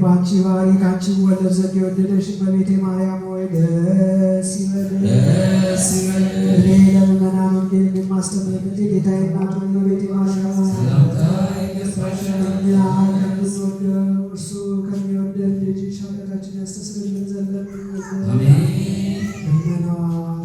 ባንቺ ባሪ ካንቺ ወለድ ዘንድ የወደደሽ እመቤቴ ማርያም ሆይ ደስ ይበልሽ። እኔ ለምእመናን ወንጌል የማስተምርበት የጌታዬ እናቱ እመቤቴ ማርያም ሆይ እኛ ከምንወደው እርሱ ከሚወደን ልጅሽ ኃጢአታችን ያስተሰርይልን ዘንድ ለምነዋል።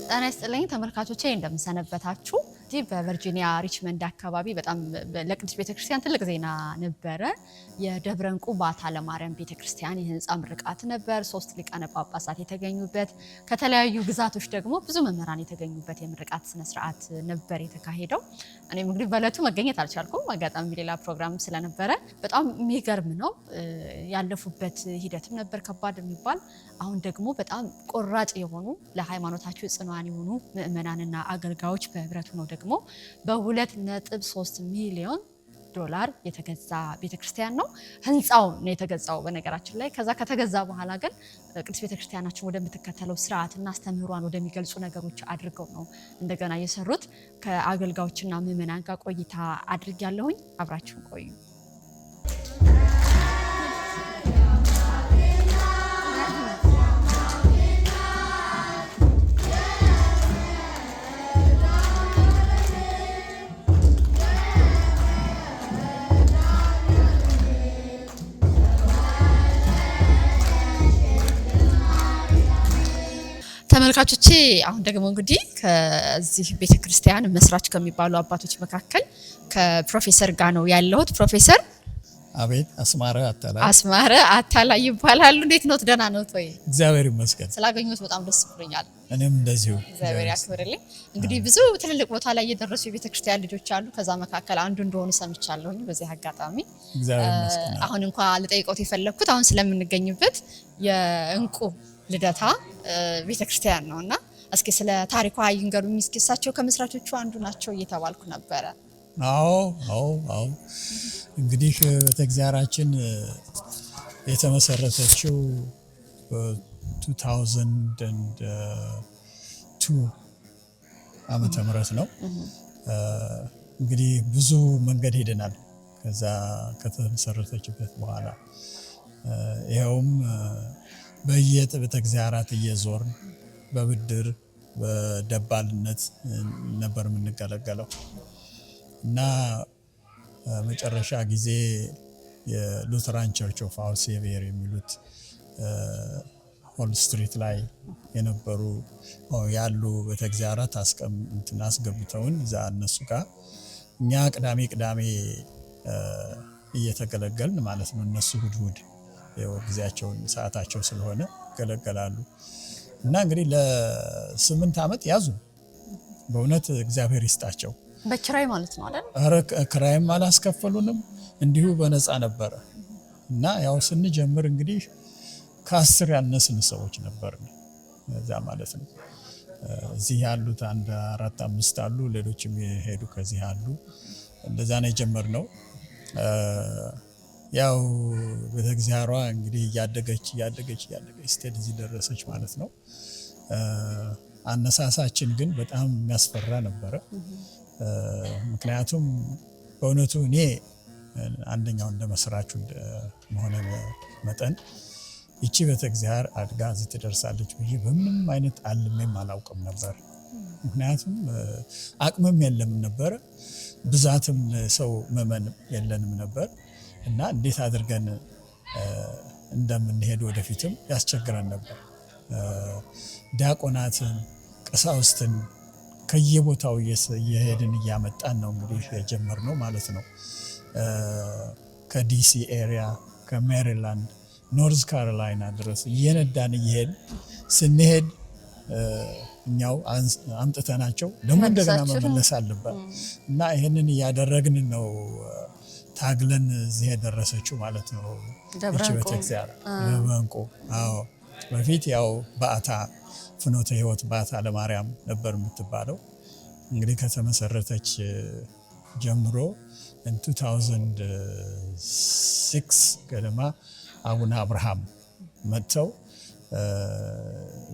ጤና ይስጥልኝ ተመልካቾቼ እንደምሰነበታችሁ። እዚህ በቨርጂኒያ ሪችመንድ አካባቢ በጣም ለቅዱስ ቤተክርስቲያን ትልቅ ዜና ነበረ። የደብረ ዕንቁ ባታ ለማርያም ቤተክርስቲያን የህንፃ ምርቃት ነበር። 3 ሊቃነ ጳጳሳት የተገኙበት፣ ከተለያዩ ግዛቶች ደግሞ ብዙ መምህራን የተገኙበት የምርቃት ስነ ስርዓት ነበር የተካሄደው። እኔም እንግዲህ በእለቱ መገኘት አልቻልኩም፣ አጋጣሚ ሌላ ፕሮግራም ስለነበረ። በጣም የሚገርም ነው። ያለፉበት ሂደትም ነበር ከባድ የሚባል። አሁን ደግሞ በጣም ቆራጥ የሆኑ ለሃይማኖታቸው ጽኗን የሆኑ ምእመናንና አገልጋዮች በህብረቱ ነው ደግሞ በ2.3 ሚሊዮን ዶላር የተገዛ ቤተክርስቲያን ነው። ህንፃው ነው የተገዛው በነገራችን ላይ። ከዛ ከተገዛ በኋላ ግን ቅዱስ ቤተክርስቲያናችን ወደምትከተለው ስርዓትና አስተምህሯን ወደሚገልጹ ነገሮች አድርገው ነው እንደገና የሰሩት። ከአገልጋዮችና ምእመናን ጋር ቆይታ አድርጌያለሁኝ። አብራችሁን ቆዩ። ተመልካቾቼ አሁን ደግሞ እንግዲህ ከዚህ ቤተክርስቲያን መስራች ከሚባሉ አባቶች መካከል ከፕሮፌሰር ጋር ነው ያለሁት። ፕሮፌሰር አቤት። አስማረ አታላይ ይባላሉ። እንዴት ነው? ደህና ነው ወይ? እግዚአብሔር ይመስገን። ስላገኙት በጣም ደስ ብሎኛል። እኔም እንደዚሁ። እግዚአብሔር ያክብርልኝ። እንግዲህ ብዙ ትልልቅ ቦታ ላይ የደረሱ የቤተክርስቲያን ልጆች አሉ። ከዛ መካከል አንዱ እንደሆኑ ሰምቻለሁኝ በዚህ አጋጣሚ። እግዚአብሔር ይመስገን። አሁን እንኳን ልጠይቀውት የፈለኩት አሁን ስለምንገኝበት የዕንቁ ልደታ ቤተክርስቲያን ነውና እስኪ ስለ ታሪኳ ይንገሩኝ። እስኪ እሳቸው ከመስራቾቹ አንዱ ናቸው እየተባልኩ ነበረ። አዎ እንግዲህ ቤተክርስቲያናችን የተመሰረተችው 2002 ዓመተ ምህረት ነው። እንግዲህ ብዙ መንገድ ሄደናል ከዛ ከተመሰረተችበት በኋላ። ይኸውም በየቤተክርስቲያናት እየዞርን በብድር በደባልነት ነበር የምንገለገለው እና መጨረሻ ጊዜ የሉተራን ቸርች ኦፍ አወር ሴቪየር የሚሉት ሆል ስትሪት ላይ የነበሩ ያሉ ቤተክርስቲያናት አስገብተውን እዛ እነሱ ጋር እኛ ቅዳሜ እየተገለገልን ማለት ነው። እነሱ እሑድ ጊዜያቸውን ሰዓታቸው ስለሆነ ገለገላሉ እና እንግዲህ ለ8 ዓመት ያዙ። በእውነት እግዚአብሔር ይስጣቸው። በክራይ ማለት ነው አይደል? አረ ክራይም አላስከፈሉንም፣ እንዲሁ በነፃ ነበረ እና ያው ስንጀምር እንግዲህ ከ10 ያነስን ሰዎች ነበርን እዛ ማለት ነው። እዚህ ያሉት 1 4 5 አሉ፣ ሌሎችም የሄዱ ከዚህ አሉ። እንደዛ ነው የጀመርነው። ያው ቤተክርስቲያኗ እንግዲህ እያደገች ስትሄድ እዚህ ደረሰች ማለት ነው። አነሳሳችን ግን በጣም የሚያስፈራ ነበረ። ምክንያቱም በእውነቱ እኔ አንደኛው እንደመስራቹ መሆነ መጠን ይቺ ቤተክርስቲያን አድጋ እዚህ ትደርሳለች ብዬ በምንም አይነት አልሜም አላውቅም ነበር። ምክንያቱም አቅምም የለም ነበር፣ ብዛትም ሰው መመን የለንም ነበር እና እንዴት አድርገን እንደምንሄድ ወደፊትም ያስቸግረን ነበር። ዲያቆናትን፣ ቀሳውስትን ከየቦታው እየሄድን እያመጣን ነው እንግዲህ የጀመርነው ማለት ነው። ከዲሲ ኤሪያ፣ ከሜሪላንድ፣ ኖርዝ ካሮላይና ድረስ እየነዳን እየሄድ ስንሄድ እኛው አምጥተናቸው ደግሞ እንደገና መመለስ አለበት እና ይህንን እያደረግን ነው ታግለን እዚህ የደረሰችው ማለት ነው። እቺ ቤተክርስቲያን ደብረ ዕንቁ። አዎ በፊት ያው ባታ ፍኖተ ሕይወት ባታ ለማርያም ነበር የምትባለው። እንግዲህ ከተመሰረተች ጀምሮ 2006 ገደማ አቡነ አብርሃም መጥተው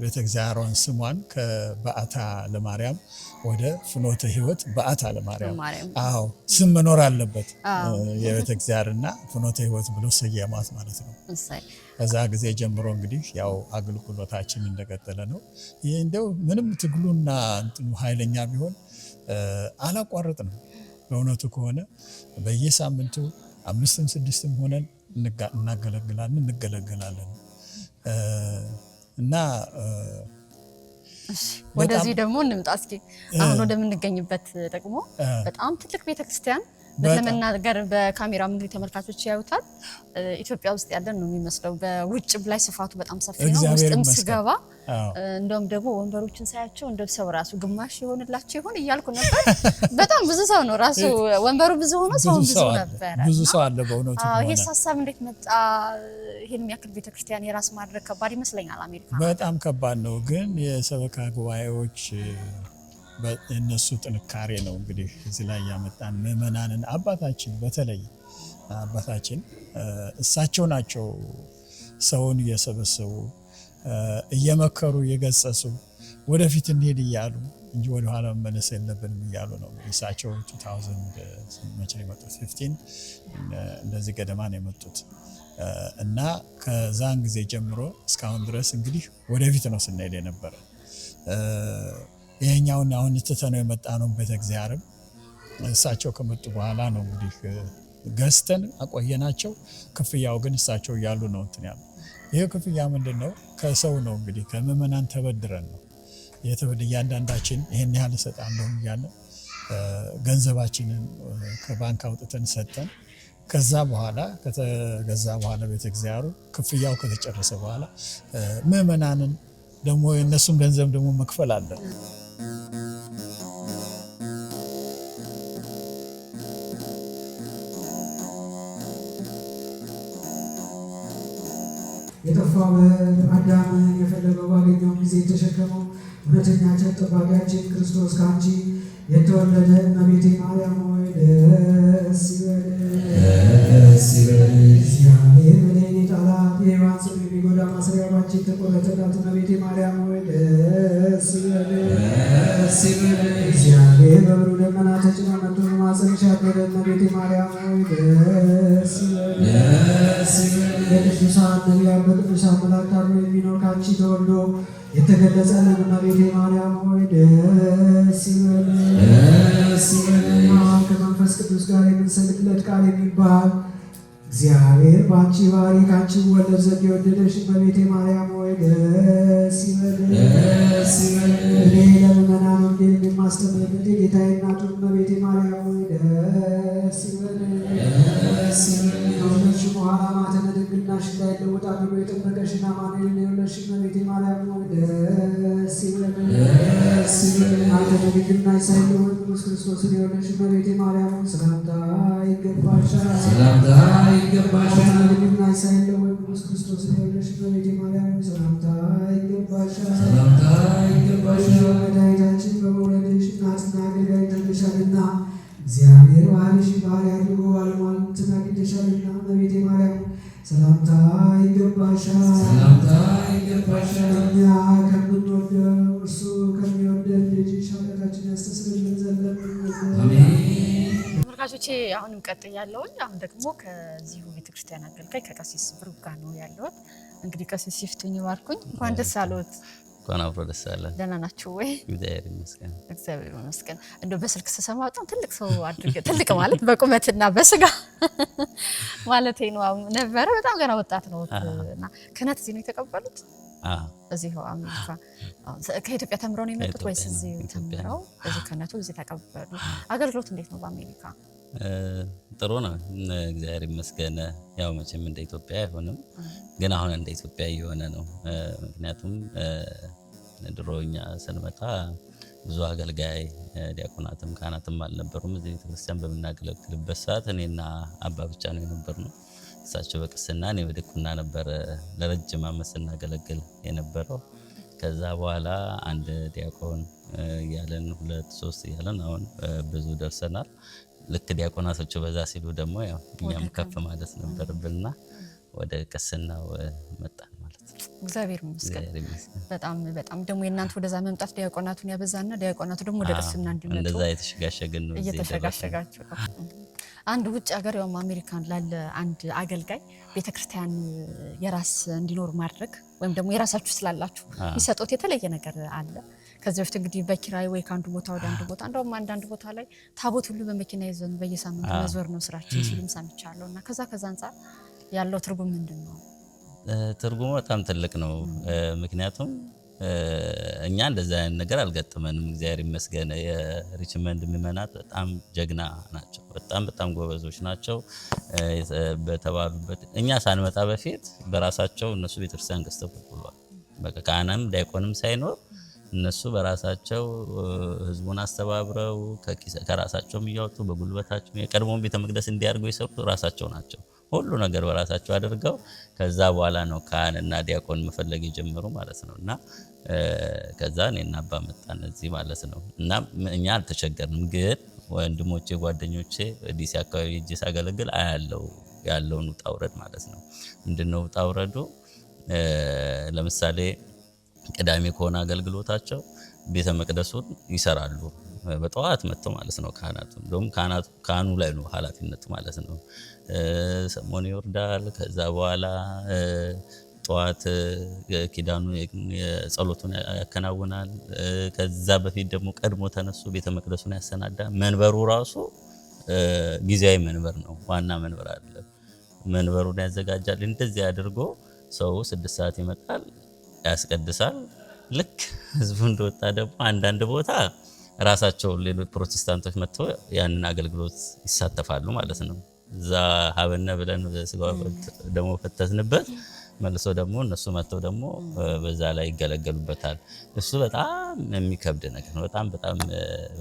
ቤተ እግዚአብሔርን ስሟን ከበዓታ ለማርያም ወደ ፍኖተ ሕይወት በዓታ ለማርያም አዎ ስም መኖር አለበት የቤተ እግዚአብሔርና ፍኖተ ሕይወት ብሎ ሰየማት ማለት ነው። ከዛ ጊዜ ጀምሮ እንግዲህ ያው አገልግሎታችን እንደቀጠለ ነው። ይሄ እንደው ምንም ትግሉና እንትኑ ኃይለኛ ቢሆን አላቋረጥንም። በእውነቱ ከሆነ በየሳምንቱ 5ም 6ም ሆነን እንገለገላለን እና ወደዚህ ደግሞ እንምጣ እስኪ። አሁን ወደምንገኝበት ደግሞ በጣም ትልቅ ቤተክርስቲያን ለመናገር በካሜራ እንግዲህ ተመልካቾች ያዩታል። ኢትዮጵያ ውስጥ ያለን ነው የሚመስለው። በውጭም ላይ ስፋቱ በጣም ሰፊ ነው። ውስጥም ስገባ እንደውም ደግሞ ወንበሮችን ሳያቸው እንደ ሰው ራሱ ግማሽ ይሆንላቸው ይሆን እያልኩ ነበር። በጣም ብዙ ሰው ነው ራሱ ወንበሩ ብዙ ሆኖ ሰው ብዙ ነበር። ብዙ ሰው አለ በእውነቱ። ይሄ ሀሳብ እንዴት መጣ? ይሄን የሚያክል ቤተክርስቲያን የራስ ማድረግ ከባድ ይመስለኛል። አሜሪካ በጣም ከባድ ነው፣ ግን የሰበካ ጉባኤዎች የነሱ ጥንካሬ ነው እንግዲህ እዚህ ላይ ያመጣን። ምዕመናንን አባታችን በተለይ አባታችን እሳቸው ናቸው ሰውን እየሰበሰቡ እየመከሩ እየገሰጹ ወደፊት እንሄድ እያሉ እንጂ ወደ ኋላ መመለስ የለብንም እያሉ ነው። እሳቸው 2000 መቼ ነው የመጡት? 15 እንደዚህ ገደማ ነው የመጡት እና ከዛን ጊዜ ጀምሮ እስካሁን ድረስ እንግዲህ ወደፊት ነው ስንሄድ የነበረ። ይሄኛውን አሁን ትተነው የመጣ ነው ቤተ እግዚአብሔር እሳቸው ከመጡ በኋላ ነው እንግዲህ ገዝተን አቆየናቸው። ክፍያው ግን እሳቸው እያሉ ነው እንትን ያለው። ይሄ ክፍያ ምንድነው? ከሰው ነው እንግዲህ ከምዕመናን ተበድረን ነው እያንዳንዳችን ይሄን ያህል እሰጣለሁ እያለ ገንዘባችንን ከባንክ አውጥተን ሰጠን። ከዛ በኋላ ከተገዛ በኋላ ቤተ እግዚአብሔር ክፍያው ከተጨረሰ በኋላ ምዕመናንን ደግሞ የነሱን ገንዘብ ደግሞ መክፈል አለ። የጠፋው አዳም የፈለገው ባገኘው ጊዜ የተሸከመው እውነተኛ ጠባቂያችን ክርስቶስ ከአንቺ የተወለደ እመቤቴ ማርያም ሆይ ደስ ይበልሽ። እግዚአብሔር በላይኔ ጣላት የሔዋን ጽኑ የሚጎዳ ማሰሪያ ባንቺ የተቆረጠላት እመቤቴ ማርያም ሆይ ደስ ይበልሽ። እግዚአብሔር በብሩህ ደመና ተጭኖ መጥቶ በማኅፀንሽ ያደረ እመቤቴ ማርያም ሆይ ደስ ይበልሽ። በቅዱሳን ነቢያት በቅዱሳን መላእክት አብሮ የሚኖር ከአንቺ ተወልዶ የተገለጸልን እመቤቴ ማርያም ሆይ ደስ ይበልሽ። ከመንፈስ ቅዱስ ጋር የምንሰግድለት ቃል የሚባል እግዚአብሔር በአንቺ ባሕርይ ከአንቺ ይወለድ ዘንድ የወደደሽ እመቤቴ ማርያም ሆይ ደስ ይበልሽ። እኔ ለምእመናን ወንጌል የማስተምርበት የጌታዬ እናቱ እመቤቴ ማርያም ሆይ ደስ ይበልሽ። ከወለድሽ በኋላ ማኅተመ ድንግልናሽ እንዳይለወጥ አድርጎ የጠበቀሽና አማኑኤልን የወለድሽ እመቤቴ ማርያም ሆይ ደስ ይበልሽ። ማኅተመ ድንግልናሽ ሳይለወጥ ቅዱስ ክርስቶስን የወለድሽ እመቤቴ ማርያም ሆይ ሰላምታ ይገባሻል። ማኅተመ ድንግልናሽ ሳይለወጥ ቅዱስ ክርስቶስን የወለድሽ እመቤቴ ማርያም ሆይ ሰላምታ ይገባሻል። መድኃኒታችን በመውለድሽ እናትና አገልጋይ ተብለሻልና እግዚአብሔር ባሕርይሽን ባሕርይ አድርጎ ባለሟልነትን አግኝተሻልና እመቤቴ ማርያም ሰላምታ ይገባሻል። እኛ ከምንወደው እርሱ ከሚወደን ልጅሽ ኃጢአታችንን ያስተሰርይልን ዘንድ ተመልካቾቼ አሁንም ቀጥያለሁኝ። አሁን ደግሞ ከዚሁ ቤተክርስቲያን አገልጋይ ከቀሲስ ብሩክ ጋር ነው ያለሁት። እንግዲህ ቀሲስ ይፍቱኝ ባርኩኝ። እንኳን ደስ አለዎት። እንኳን አብሮ ደስ አለ። ደህና ናችሁ ወይ? እግዚአብሔር ይመስገን። እግዚአብሔር ይመስገን። እንደው በስልክ ስሰማ በጣም ትልቅ ሰው አድርገ ትልቅ ማለት በቁመትና በስጋ ማለት ነው ነበረ። በጣም ገና ወጣት ነው እና ክህነት እዚህ ነው የተቀበሉት? እዚህ አሜሪካ ከኢትዮጵያ ተምረው ነው የመጡት ወይስ እዚህ ተምረው እዚህ ክህነቱ እዚህ ተቀበሉ? አገልግሎት እንዴት ነው በአሜሪካ? ጥሩ ነው እግዚአብሔር ይመስገን። ያው መቼም እንደ ኢትዮጵያ አይሆንም፣ ግን አሁን እንደ ኢትዮጵያ እየሆነ ነው። ምክንያቱም ድሮኛ ስንመጣ ብዙ አገልጋይ ዲያቆናትም ካህናትም አልነበሩም። እዚህ ቤተክርስቲያን በምናገለግልበት ሰዓት እኔና አባ ብቻ ነው የነበርነው። እሳቸው በቅስና እኔ በድቁና ነበር ለረጅም ዓመት ስናገለግል የነበረው። ከዛ በኋላ አንድ ዲያቆን እያለን 2 3 እያለን አሁን ብዙ ደርሰናል። ልክ ዲያቆናቶቹ በዛ ሲሉ ደግሞ ያው እኛም ከፍ ማለት ነበርብንና ወደ ቅስናው መጣን ማለት ነው። እግዚአብሔር ይመስገን። በጣም በጣም ደግሞ የእናንተ ወደዛ መምጣት ዲያቆናቱን ያበዛና ዲያቆናቱ ደግሞ ወደ ቅስና እንዲመጡ እንደዛ የተሸጋሸግን ነው። እየተሸጋሸጋችሁ አንድ ውጭ ሀገር ያው አሜሪካን ላለ አንድ አገልጋይ ቤተክርስቲያን የራስ እንዲኖር ማድረግ ወይም ደግሞ የራሳችሁ ስላላችሁ የሚሰጡት የተለየ ነገር አለ። ከዚህ በፊት እንግዲህ በኪራይ ወይ ከአንዱ ቦታ ወደ አንዱ ቦታ እንደውም አንዳንድ ቦታ ላይ ታቦት ሁሉ በመኪና ይዘን በየሳምንቱ መዞር ነው ስራችን ሲሉም ሰምቻለሁ። እና ከዛ አንፃር ያለው ትርጉም ምንድን ነው? ትርጉሙ በጣም ትልቅ ነው። ምክንያቱም እኛ እንደዛ አይነት ነገር አልገጠመንም። እግዚአብሔር ይመስገን። የሪችመንድ ምዕመናት በጣም ጀግና ናቸው። በጣም ጎበዞች ናቸው። በተባሉበት እኛ ሳንመጣ በፊት በራሳቸው እነሱ ቤተክርስቲያን ገዝተው ብሏል። በቃ ካህንም ዲያቆንም ሳይኖር እነሱ በራሳቸው ህዝቡን አስተባብረው ከራሳቸውም እያወጡ በጉልበታቸው የቀድሞውን ቤተ መቅደስ እንዲያርጉ የሰሩት ራሳቸው ናቸው። ሁሉ ነገር በራሳቸው አድርገው ከዛ በኋላ ነው ካህንና ዲያቆን መፈለግ የጀመሩ ማለት ነው። እና ከዛ እኔና አባ መጣን እዚህ ማለት ነው። እና እኛ አልተቸገርንም። ግን ወንድሞቼ ጓደኞቼ ዲሲ አካባቢ እጄ ሳገለግል ያለውን ውጣ ውረድ ማለት ነው። ምንድነው ውጣ ውረዱ? ለምሳሌ ቅዳሜ ከሆነ አገልግሎታቸው ቤተ መቅደሱን ይሰራሉ። በጠዋት መጥተው ማለት ነው ካህናቱ። እንደውም ካህኑ ላይ ነው ኃላፊነቱ ማለት ነው። ሰሞን ይወርዳል። ከዛ በኋላ ጠዋት ኪዳኑ የጸሎቱን ያከናውናል። ከዛ በፊት ደግሞ ቀድሞ ተነሱ ቤተ መቅደሱን ያሰናዳ። መንበሩ ራሱ ጊዜያዊ መንበር ነው፣ ዋና መንበር አይደለም። መንበሩን ያዘጋጃል። እንደዚህ አድርጎ ሰው 6 ሰዓት ይመጣል፣ ያስቀድሳል። ልክ ህዝቡ እንደወጣ ደግሞ አንዳንድ ቦታ ራሳቸው ሌሎች ፕሮቴስታንቶች መጥተው ያንን አገልግሎት ይሳተፋሉ ማለት ነው። እዛ ሀበነ ብለን ስጋው ደግሞ ፈተትንበት መልሶ ደግሞ እነሱ መጥተው ደግሞ በዛ ላይ ይገለገሉበታል። እሱ በጣም የሚከብድ ነገር ነው። በጣም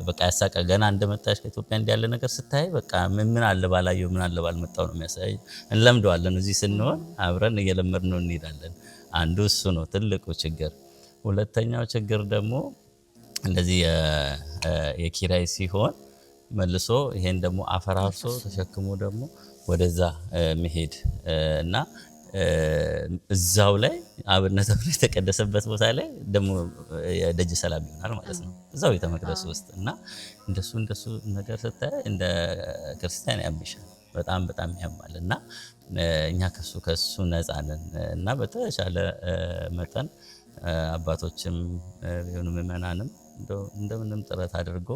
በቃ ያሳቀ ገና እንደመጣሽ ከኢትዮጵያ እንዲያለ ነገር ስታይ በቃ ምን አለ ባላየው ምን አለ ባልመጣው ነው የሚያሳይ። እንለምደዋለን። እዚህ ስንሆን አብረን እየለመድነው እንሄዳለን። አንዱ እሱ ነው ትልቁ ችግር። ሁለተኛው ችግር ደግሞ እንደዚህ የኪራይ ሲሆን መልሶ ይሄን ደግሞ አፈራርሶ ተሸክሞ ደግሞ ወደዛ መሄድ እና እዛው ላይ አብነት የተቀደሰበት ቦታ ላይ ደግሞ የደጅ ሰላም ይሆናል ማለት ነው እዛው ቤተ መቅደስ ውስጥ። እና እንደሱ ነገር ስታይ እንደ ክርስቲያን ያምሻል፣ በጣም ያማል። እና እኛ ከሱ ነፃ ነን እና በተሻለ መጠን አባቶችም የሆኑ ምዕመናንም እንደምንም ጥረት አድርጎ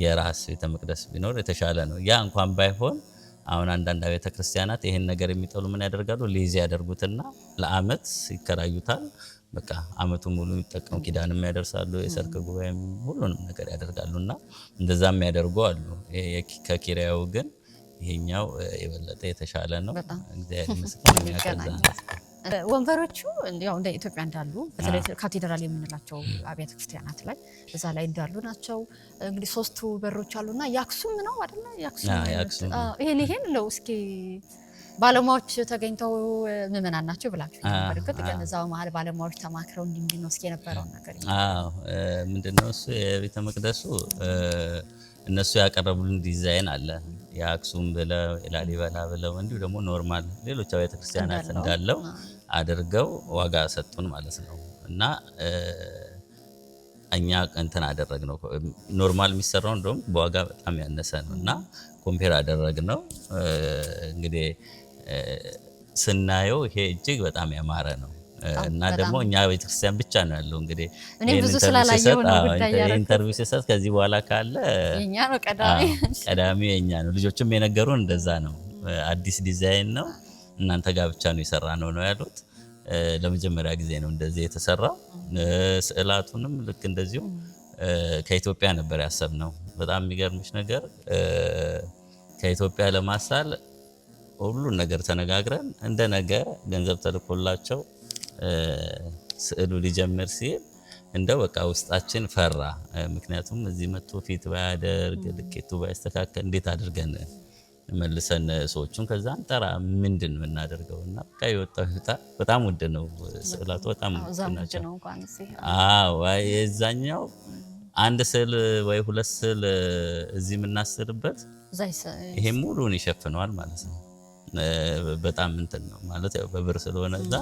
የራስ ቤተ መቅደስ ቢኖር የተሻለ ነው። ያ እንኳን ባይሆን አሁን አንዳንድ ቤተ ክርስቲያናት ይሄን ነገር የሚጠሉ ምን ያደርጋሉ? ሊዝ ያደርጉትና ለአመት ይከራዩታል። በቃ አመቱ ሙሉ የሚጠቀሙ ኪዳንም ያደርሳሉ፣ የሰርክ ጉባኤም ሁሉንም ነገር ያደርጋሉና እንደዛም ያደርጉ አሉ። ከኪራዩ ግን ይሄኛው የበለጠ የተሻለ ነው። እግዚአብሔር ይመስገን የሚያቀርዛ ወንበሮቹ ያው እንደ ኢትዮጵያ እንዳሉ በተለይ ካቴድራል የምንላቸው አብያተ ክርስቲያናት ላይ እዛ ላይ እንዳሉ ናቸው። እንግዲህ 3 በሮች አሉና ያክሱም ነው አይደል? ያክሱም ይሄን ነው። እስኪ ባለሙያዎች ተገኝተው ምዕመናን ናቸው ብላችሁ በርግጥ ግን እዛው መሀል ባለሙያዎች ተማክረው እንዲህ ነው እስኪ የነበረውን ነገር ምንድነው እሱ የቤተ መቅደሱ እነሱ ያቀረቡልን ዲዛይን አለ። የአክሱም ብለው የላሊበላ ብለው እንዲሁ ደግሞ ኖርማል ሌሎች አብያተ ክርስቲያናት እንዳለው አድርገው ዋጋ ሰጡን ማለት ነው። እና እኛ እንትን አደረግነው ኖርማል የሚሰራው እንደውም በዋጋ በጣም ያነሰ ነው እና ኮምፔር አደረግነው። እንግዲህ ስናየው ይሄ እጅግ በጣም ያማረ ነው እና ደግሞ እኛ ቤተክርስቲያን ብቻ ነው ያለው። እንግዲህ እኔ ብዙ ስላላየው ነው ጉዳይ ያረኩት። ኢንተርቪው ሲሰጥ ከዚህ በኋላ ካለ የኛ ነው ቀዳሚ የኛ ነው። ልጆችም የነገሩን እንደዛ ነው። አዲስ ዲዛይን ነው እናንተ ጋር ብቻ ነው የሰራነው ነው ያሉት። ለመጀመሪያ ጊዜ ነው እንደዚህ የተሰራው። ስዕላቱንም ልክ እንደዚሁ ከኢትዮጵያ ነበር ያሰብነው። በጣም የሚገርምሽ ነገር ከኢትዮጵያ ለማሳል ሁሉን ነገር ተነጋግረን እንደ ነገ ገንዘብ ተልኮላቸው ስዕሉ ሊጀምር ሲል እንደው በቃ ውስጣችን ፈራ። ምክንያቱም እዚህ መጥቶ ፊት ባያደርግ ልኬቱ ባይስተካከል እንዴት አድርገን መልሰን ሰዎቹን ከዛ አንጠራ ምንድን ነው እናደርገውና በቃ የወጣው በጣም ውድ ነው። ስዕላቱ በጣም ውድ ናቸው። የዛኛው አንድ ስዕል ወይ 2 ስዕል እዚህ የምናስልበት ይሄ ሙሉን ይሸፍነዋል ማለት ነው። በጣም እንትን ነው ማለት ያው በብር ስለሆነ እዛ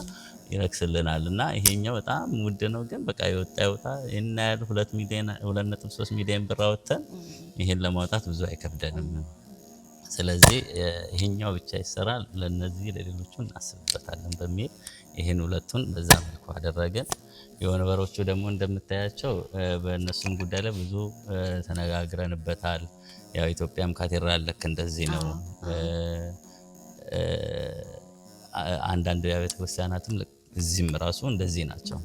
ይረክስልናል እና ይሄኛው በጣም ውድ ነው። ግን በቃ ይወጣ እና ያለ 2 ሚሊዮን 2.3 ሚሊዮን ብር አወጣን ይሄን ለማውጣት ብዙ አይከብደንም። ስለዚህ ይሄኛው ብቻ ይሰራል፣ ለነዚህ ለሌሎቹ እናስብበታለን በሚል ይሄን ሁለቱን በዛ መልኩ አደረገን። የወንበሮቹ ደግሞ እንደምታያቸው በእነሱም ጉዳይ ላይ ብዙ ተነጋግረንበታል። ያው ኢትዮጵያም ካቴድራል ልክ እንደዚህ ነው። አንዳንድ የቤተ ክርስቲያናትም እዚህም ራሱ እንደዚህ ናቸው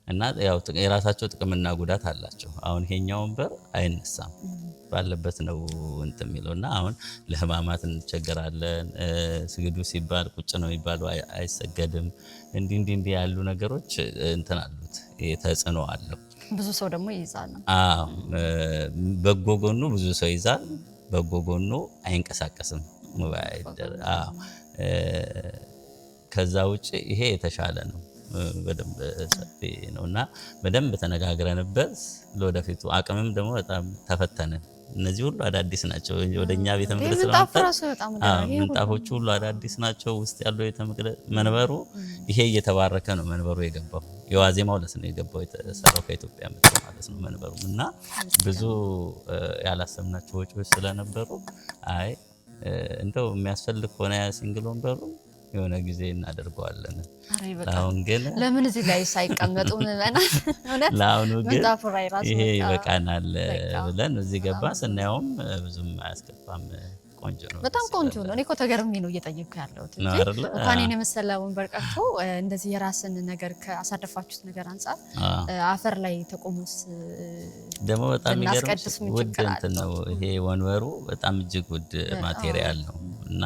እና ያው የራሳቸው ጥቅምና ጉዳት አላቸው። አሁን ይሄኛው ወንበር አይነሳም ባለበት ነው እንትን የሚለውና አሁን ለህማማት እንቸገራለን። ስግዱ ሲባል ቁጭ ነው የሚባለው አይሰገድም። እንዲህ ያሉ ነገሮች እንትን አሉት፣ ተጽዕኖ አለው። ብዙ ሰው ደግሞ ይይዛል። አዎ በጎ ጎኑ ብዙ ሰው ይይዛል፣ በጎ ጎኑ አይንቀሳቀስም። ከዛ ውጭ ይሄ የተሻለ ነው፣ በደንብ ሰፊ ነውና በደንብ ተነጋግረንበት ለወደፊቱ አቅምም ደግሞ በጣም ተፈተነን። እነዚህ ሁሉ አዳዲስ ናቸው። ወደኛ ቤተ መቅደስ ምንጣፎቹ ሁሉ አዳዲስ ናቸው። ውስጥ ያለው ቤተ መቅደስ መንበሩ ይሄ እየተባረከ ነው መንበሩ የገባው። የዋዜማው ዕለት ነው የገባው የተሰራው ከኢትዮጵያ መጥቶ ማለት ነው መንበሩ እና ብዙ ያላሰብናቸው ወጪዎች ስለነበሩ አይ እንደው የሚያስፈልግ ሆነ ያ ሲንግል ወንበሩ የሆነ ጊዜ እናደርገዋለን። አሁን ግን ለምን እዚህ ላይ ሳይቀመጡ ምናምን እውነት ለአሁኑ ግን ይሄ ይበቃናል ብለን እዚህ ገባ። ስናየውም ብዙም አያስገባም። ቆንጆ ነው፣ በጣም ቆንጆ ነው። እኔ እኮ ተገርሜ ነው እየጠየኩ ያለሁት እንጂ እንኳን የመሰለ ወንበር ቀርቶ እንደዚህ የራስን ነገር ከአሳደፋችሁት ነገር አንፃር አፈር ላይ ተቆሙስ ደግሞ በጣም የሚገርምሽ ውድ እንትን ነው ይሄ ወንበሩ በጣም እጅግ ውድ ማቴሪያል ነው እና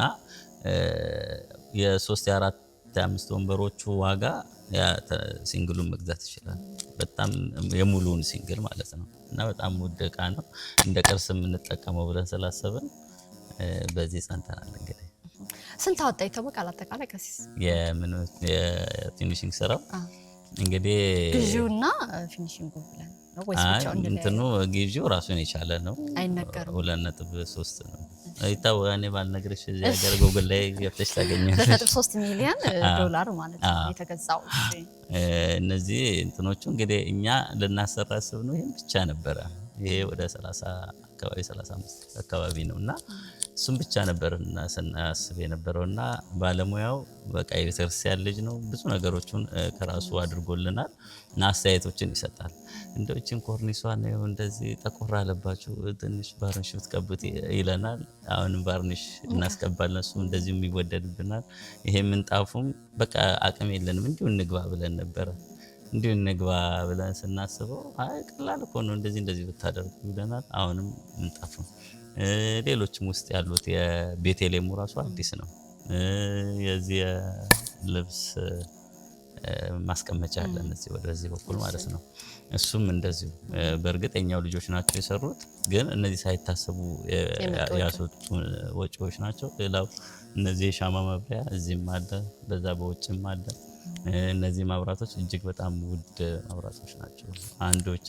የ3 የ4 የ5 ወንበሮቹ ዋጋ ሲንግሉን መግዛት ይችላል። በጣም የሙሉውን ሲንግል ማለት ነው እና በጣም ውድ ዕቃ ነው። እንደ ቅርስ የምንጠቀመው ብለን ስላሰብን በዚህ ጸንተናል። እንግዲህ ስንት አወጣ ይታወቃል? አጠቃላይ ከሲስ የፊኒሺንግ ስራው እንግዲህ ግዢውና ፊኒሺንጉ ብለን ነው ወይስ ብቻው እንትኑ ግዢው ራሱን የቻለ ነው። አይነገርም 2.3 ነው አይታወቃ። እኔ ባልነግርሽ እዚህ ሀገር ጎግል ላይ ገብተሽ ታገኛለሽ። 2.3 ሚሊዮን ዶላር ማለት ነው የተገዛው። እነዚህ እንትኖቹ እንግዲህ እኛ ልናሰራ አስብ ነው ይሄን ብቻ ነበረ። ይሄ ወደ 30 አካባቢ 35 አካባቢ ነውና እሱም ብቻ ነበርና ስናስብ የነበረውና ባለሙያው በቃ የቤተክርስቲያን ልጅ ነው። ብዙ ነገሮችን ከራሱ አድርጎልናል እና አስተያየቶችን ይሰጣል። እንደውችን ኮርኒሷን ነው እንደዚህ ጠቆር አለባችሁ ትንሽ ባርኒሽ ብትቀቡት ይለናል። አሁንም ባርኒሽ እናስቀባለን። እሱ እንደዚህ የሚወደድብናል። ይሄ ምንጣፉም በቃ አቅም የለንም እንዲሁ እንግባ ብለን ነበረ። እንዲሁ እንግባ ብለን ስናስበው አይ ቀላል እኮ ነው እንደዚህ ብታደርጉ ይለናል። አሁንም ምንጣፉ ሌሎችም ውስጥ ያሉት የቤተልሔሙ ራሱ አዲስ ነው። የዚህ የልብስ ማስቀመጫ አለ እዚህ ወደዚህ በኩል ማለት ነው። እሱም እንደዚሁ በእርግጠኛው ልጆች ናቸው የሰሩት፣ ግን እነዚህ ሳይታሰቡ ያስወጡ ወጪዎች ናቸው። ሌላው እነዚህ የሻማ ማብሪያ እዚህም አለ፣ በዛ በውጭም አለ። እነዚህ ማብራቶች እጅግ በጣም ውድ ማብራቶች ናቸው። አንድ ብቻ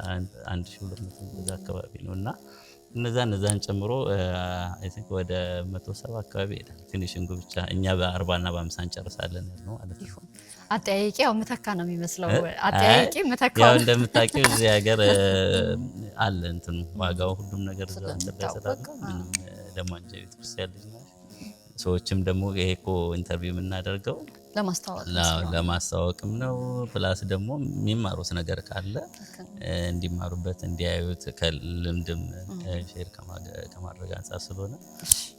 1200 በዛ አካባቢ ነውና እነዛን ጨምሮ አይ ቲንክ ወደ 170 አካባቢ ይሄዳል። ፊኒሺንጉ ብቻ እኛ በ40 እና በ50 እንጨርሳለን ነው ማለት ነው። አጠያይቂ ያው መተካ ነው የሚመስለው። አጠያይቂ መተካ ያው እንደምታውቂው እዚህ ሀገር አለ እንትኑ ዋጋው ሁሉም ነገር ስለተደረሰ ምንም ደግሞ አንቺ ቤተክርስቲያን ልጅ ነሽ። ሰዎችም ደግሞ ይሄ እኮ ኢንተርቪው የምናደርገው ለማስተዋወቅም ነው። ፕላስ ደግሞ የሚማሩት ነገር ካለ እንዲማሩበት እንዲያዩት ከልምድም ሼር ከማድረግ አንጻር ስለሆነ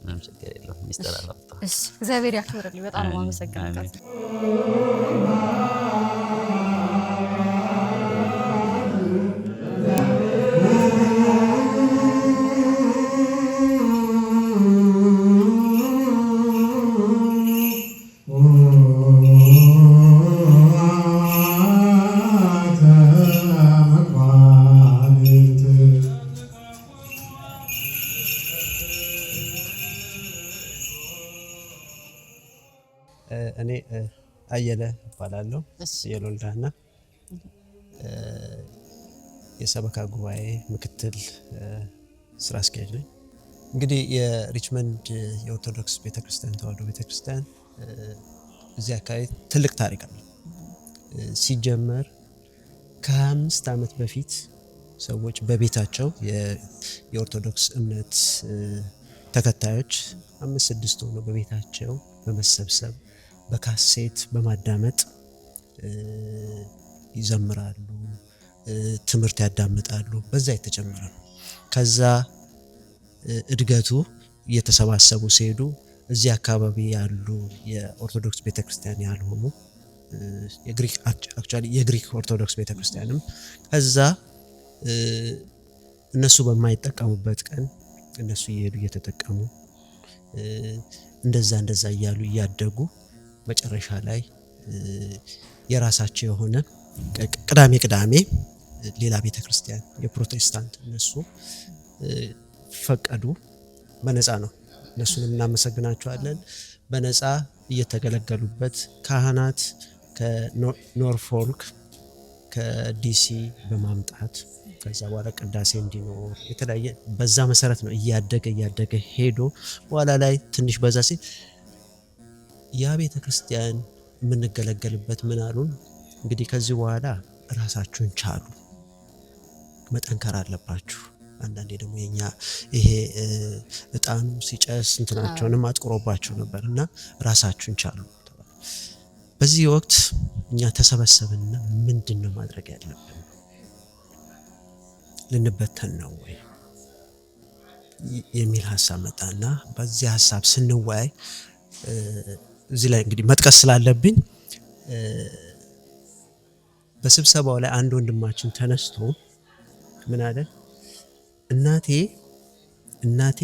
ምንም ችግር የለውም። ሚስጥር አላወጣም። እሺ እግዚአብሔር ያክብርልኝ። በጣም ነው የማመሰግነው። እኔ አየለ እባላለሁ። የሎልዳና የሰበካ ጉባኤ ምክትል ስራ አስኪያጅ ነኝ። እንግዲህ የሪችመንድ የኦርቶዶክስ ቤተክርስቲያን ተዋሕዶ ቤተክርስቲያን እዚህ አካባቢ ትልቅ ታሪክ አለ። ሲጀመር ከ25 ዓመት በፊት ሰዎች በቤታቸው የኦርቶዶክስ እምነት ተከታዮች 5-6 ሆነው በቤታቸው በመሰብሰብ በካሴት በማዳመጥ ይዘምራሉ፣ ትምህርት ያዳምጣሉ። በዛ የተጀመረ ነው። ከዛ እድገቱ እየተሰባሰቡ ሲሄዱ እዚህ አካባቢ ያሉ የኦርቶዶክስ ቤተክርስቲያን ያልሆኑ የግሪክ ኦርቶዶክስ ቤተክርስቲያንም ከዛ እነሱ በማይጠቀሙበት ቀን እነሱ እየሄዱ እየተጠቀሙ እንደዛ እያሉ እያደጉ መጨረሻ ላይ የራሳቸው የሆነ ቅዳሜ ሌላ ቤተክርስቲያን የፕሮቴስታንት እነሱ ፈቀዱ። በነፃ ነው። እነሱንም እናመሰግናቸዋለን። በነፃ እየተገለገሉበት ካህናት ከኖርፎልክ ከዲሲ በማምጣት ከዛ በኋላ ቅዳሴ እንዲኖር የተለያየ በዛ መሰረት ነው እያደገ ሄዶ በኋላ ላይ ትንሽ በዛ ሲል ያ ቤተክርስቲያን የምንገለገልበት ምን አሉን፣ እንግዲህ ከዚህ በኋላ ራሳችሁን ቻሉ፣ መጠንከር አለባችሁ። አንዳንዴ ደግሞ የኛ ይሄ እጣኑ ሲጨስ እንትናቸውንም አጥቁሮባቸው ነበርና ራሳችሁን ቻሉ። በዚህ ወቅት እኛ ተሰበሰብንና ምንድነው ማድረግ ያለብን? ልንበተን ነው ወይ የሚል ሐሳብ መጣና በዚህ ሐሳብ ስንወያይ እዚህ ላይ እንግዲህ መጥቀስ ስላለብኝ በስብሰባው ላይ አንድ ወንድማችን ተነስቶ ምን አለ፣ እናቴ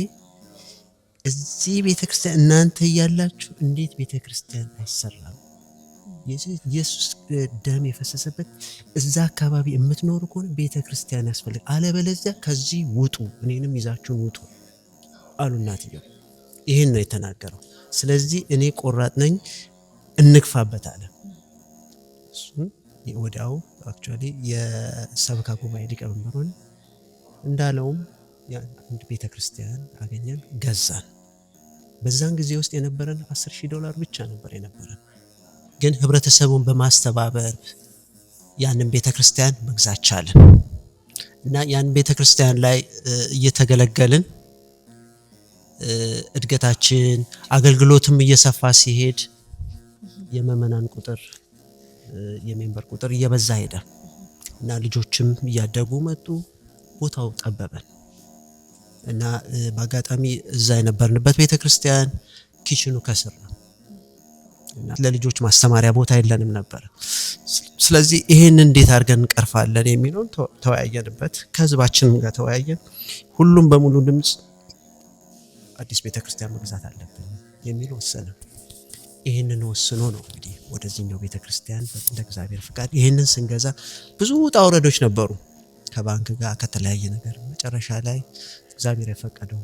እዚህ ቤተክርስቲያን እናንተ እያላችሁ እንዴት ቤተክርስቲያን አይሰራም? ኢየሱስ ደም የፈሰሰበት እዛ አካባቢ የምትኖሩ ከሆነ ቤተክርስቲያን ያስፈልግ፣ አለበለዚያ ከዚህ ውጡ፣ እኔንም ይዛችሁን ውጡ አሉ እናትየው። ይሄን ነው የተናገረው። ስለዚህ እኔ ቆራጥ ነኝ እንግፋበት አለ። እሱን ወዲያው አክቹአሊ የሰበካ ጉባኤ ሊቀመንበር ሆነ። እንዳለውም አንድ ቤተክርስቲያን አገኘን፣ ገዛን። በዛን ጊዜ ውስጥ የነበረን $10,000 ብቻ ነበር የነበረን። ግን ህብረተሰቡን በማስተባበር ያንን ቤተክርስቲያን መግዛት ቻለን እና ያን ቤተክርስቲያን ላይ እየተገለገልን እድገታችን አገልግሎትም እየሰፋ ሲሄድ የመመናን ቁጥር የሜምበር ቁጥር እየበዛ ሄደ እና ልጆችም እያደጉ መጡ። ቦታው ጠበበን እና በአጋጣሚ እዛ የነበርንበት ቤተክርስቲያን ኪችኑ ከስር ነው እና ለልጆች ማስተማሪያ ቦታ የለንም ነበር። ስለዚህ ይሄን እንዴት አድርገን እንቀርፋለን የሚለውን ተወያየንበት። ከህዝባችንም ጋር ተወያየን። ሁሉም በሙሉ ድምጽ አዲስ ቤተክርስቲያን መግዛት አለብን የሚል ወሰነ። ይሄንን ወስኖ ነው እንግዲህ ወደዚህኛው ቤተክርስቲያን እንደ እግዚአብሔር ፍቃድ ይሄንን ስንገዛ ብዙ ውጣ ውረዶች ነበሩ፣ ከባንክ ጋር ከተለያየ ነገር። መጨረሻ ላይ እግዚአብሔር የፈቀደው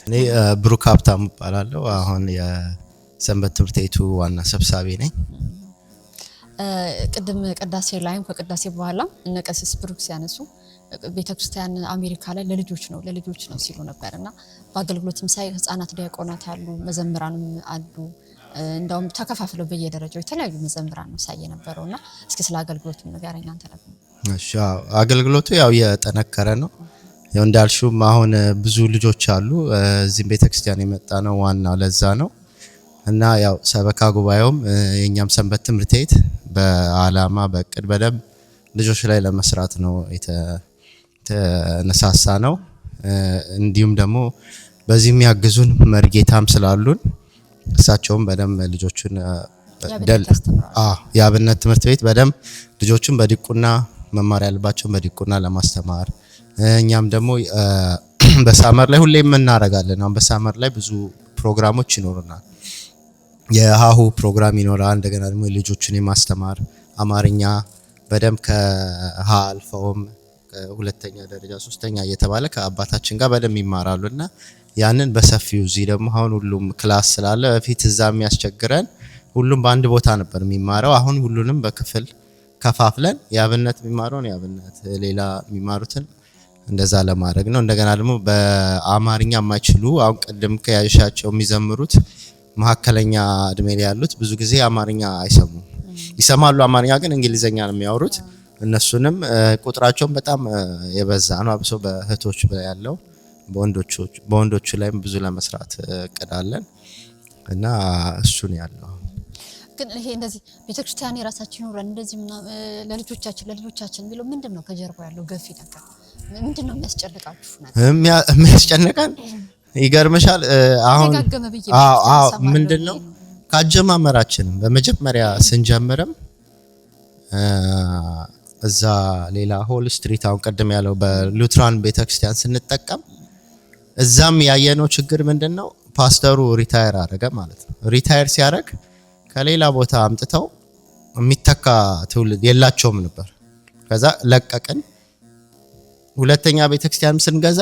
እኔ ብሩክ ሀብታም እባላለሁ። አሁን የሰንበት ትምህርት ቤቱ ዋና ሰብሳቢ ነኝ። ቅድም ቅዳሴ ላይም ከቅዳሴ በኋላ እነ ቀሲስ ብሩክ ሲያነሱ ቤተክርስቲያን አሜሪካ ላይ ለልጆች ነው ሲሉ ነበርና በአገልግሎትም ሳይ ህፃናት ዲያቆናት አሉ፣ መዘምራንም አሉ። እንደውም ተከፋፍለው በየደረጃው የተለያዩ መዘምራን ነው ሳይ ነበርውና እስኪ ስለ አገልግሎቱ ንገረኝ አንተ ደግሞ። እሺ፣ አገልግሎቱ ያው የጠነከረ ነው። ያው እንዳልሽው አሁን ብዙ ልጆች አሉ። እዚህ ቤተክርስቲያን የመጣ ነው ዋናው ለዛ ነው እና ያው ሰበካ ጉባኤውም የኛም ሰንበት ትምህርት ቤት በአላማ በእቅድ በደንብ ልጆች ላይ ለመስራት ነው የተነሳሳ ነው። እንዲሁም ደግሞ በዚህ የሚያግዙን መርጌታም ስላሉን እሳቸውም በደንብ ልጆቹን የአብነት ትምህርት ቤት በደንብ ልጆቹን በዲቁና መማር ያለባቸውን በዲቁና ለማስተማር እኛም ደግሞ በሳመር ላይ ሁሌም እናደርጋለን። አሁን በሳመር ላይ ብዙ ፕሮግራሞች ይኖሩናል። የሃሁ ፕሮግራም ይኖራል። እንደገና ደግሞ ልጆቹን የማስተማር አማርኛ በደንብ ከሃ አልፈውም ሁለተኛ ደረጃ ሶስተኛ እየተባለ ከአባታችን ጋር በደንብ ይማራሉና ያንን በሰፊው እዚህ ደግሞ አሁን ሁሉም ክላስ ስላለ በፊት እዛ የሚያስቸግረን ሁሉም በአንድ ቦታ ነበር የሚማረው። አሁን ሁሉንም በክፍል ከፋፍለን ያብነት የሚማረውን ያብነት ሌላ የሚማሩትን እንደዛ ለማድረግ ነው። እንደገና ደግሞ በአማርኛ የማይችሉ አሁን ቅድም ከያሻቸው የሚዘምሩት መካከለኛ እድሜ ላይ ያሉት ብዙ ጊዜ አማርኛ አይሰሙም። ይሰማሉ አማርኛ ግን እንግሊዘኛ ነው የሚያወሩት። እነሱንም ቁጥራቸውን በጣም የበዛ ነው። አብሶ በእህቶች ላይ ያለው በወንዶቹ ላይም ብዙ ለመስራት እቅዳለን እና እሱን ያለው ግን ይሄ እንደዚህ ቤተክርስቲያን የራሳችን ኖረን እንደዚህ ለልጆቻችን ቢለው ምንድነው ከጀርባው ያለው ገፊ ነገር ምንድነው የሚያስጨንቃችሁ ነገር? የሚያስጨንቀን ይገርምሻል። አሁን ምንድነው ካጀማመራችንም በመጀመሪያ ስንጀምርም እዛ ሌላ ሆል ስትሪት አሁን ቀደም ያለው በሉትራን ቤተክርስቲያን ስንጠቀም እዛም ያየነው ችግር ምንድነው ፓስተሩ ሪታየር አደረገ ማለት ነው። ሪታየር ሲያደርግ ከሌላ ቦታ አምጥተው የሚተካ ትውልድ የላቸውም ነበር። ከዛ ለቀቅን። ሁለተኛ ቤተክርስቲያን ስንገዛ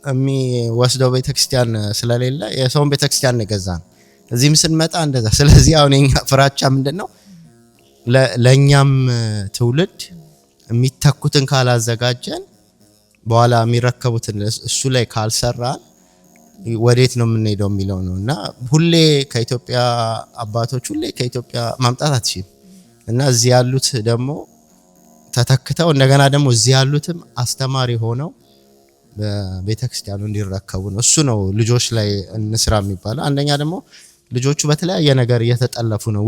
የሚወስደው ቤተክርስቲያን ስለሌለ የሰውን ቤተክርስቲያን ገዛን። እዚህም ስንመጣ እንደዛ። ስለዚህ አሁን የኛ ፍራቻ ምንድነው ለኛም ትውልድ የሚተኩትን ካላዘጋጀን በኋላ የሚረከቡትን እሱ ላይ ካልሰራን ወዴት ነው የምንሄደው የሚለው ነውና ሁሌ ከኢትዮጵያ አባቶች ሁሌ ከኢትዮጵያ ማምጣት አትችልም እና እዚህ ያሉት ደግሞ ተተክተው እንደገና ደግሞ እዚህ ያሉትም አስተማሪ ሆነው በቤተክርስቲያኑ እንዲረከቡ ነው። እሱ ነው ልጆች ላይ እንስራ የሚባለው። አንደኛ ደግሞ ልጆቹ በተለያየ ነገር እየተጠለፉ ነው።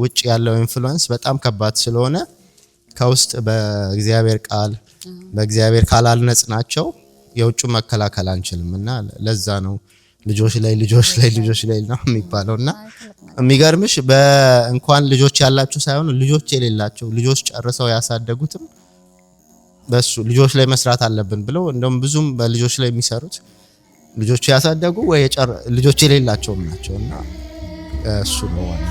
ውጭ ያለው ኢንፍሉዌንስ በጣም ከባድ ስለሆነ ከውስጥ በእግዚአብሔር ቃል አልነጽናቸው የውጭ መከላከል አንችልም እና ለዛ ነው ልጆች ላይ ነው የሚባለውና የሚገርምሽ በእንኳን ልጆች ያላችሁ ሳይሆን ልጆች የሌላቸው ልጆች ጨርሰው ያሳደጉትም በሱ ልጆች ላይ መስራት አለብን ብለው እንደውም ብዙም በልጆች ላይ የሚሰሩት ልጆች ያሳደጉ ወይ ልጆች የሌላቸውም ናቸውና እሱ ነው ዋና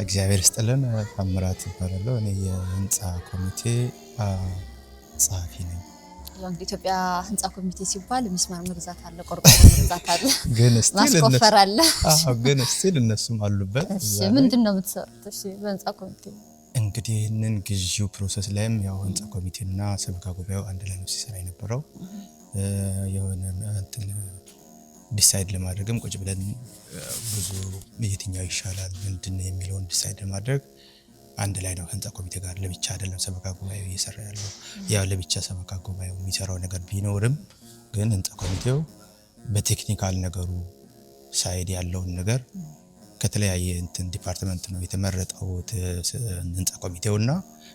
እግዚአብሔር ይስጥልን። ታምራት ይባላል። እኔ የህንጻ ኮሚቴ ጸሐፊ ነኝ። ያው ኢትዮጵያ ህንጻ ኮሚቴ ሲባል ሚስማር መግዛት አለ፣ ቆርቆሮ መግዛት አለ፣ ማስቆፈር አለ። ግን ስቲል እነሱም አሉበት። እሺ ምንድነው የምትሰሩት? እሺ በህንጻ ኮሚቴ እንግዲህ ይህንን ግዢው ፕሮሰስ ላይም ያው ህንጻ ኮሚቴና ሰበካ ጉባኤው አንድ ላይ ነው ሲሰራ የነበረው። የሆነ እንትን ዲሳይድ ለማድረግም ቁጭ ብለን ብዙ የትኛው ይሻላል ምንድነው የሚለውን ዲሳይድ ለማድረግ አንድ ላይ ነው ህንጻ ኮሚቴ ጋር። ለብቻ አይደለም ሰበካ ጉባኤው እየሰራ ያለው። ያው ለብቻ ሰበካ ጉባኤው የሚሰራው ነገር ቢኖርም ግን ህንጻ ኮሚቴው በቴክኒካል ነገሩ ሳይድ ያለውን ነገር ከተለያየ እንትን ዲፓርትመንት ነው የተመረጠው ህንጻ ኮሚቴውና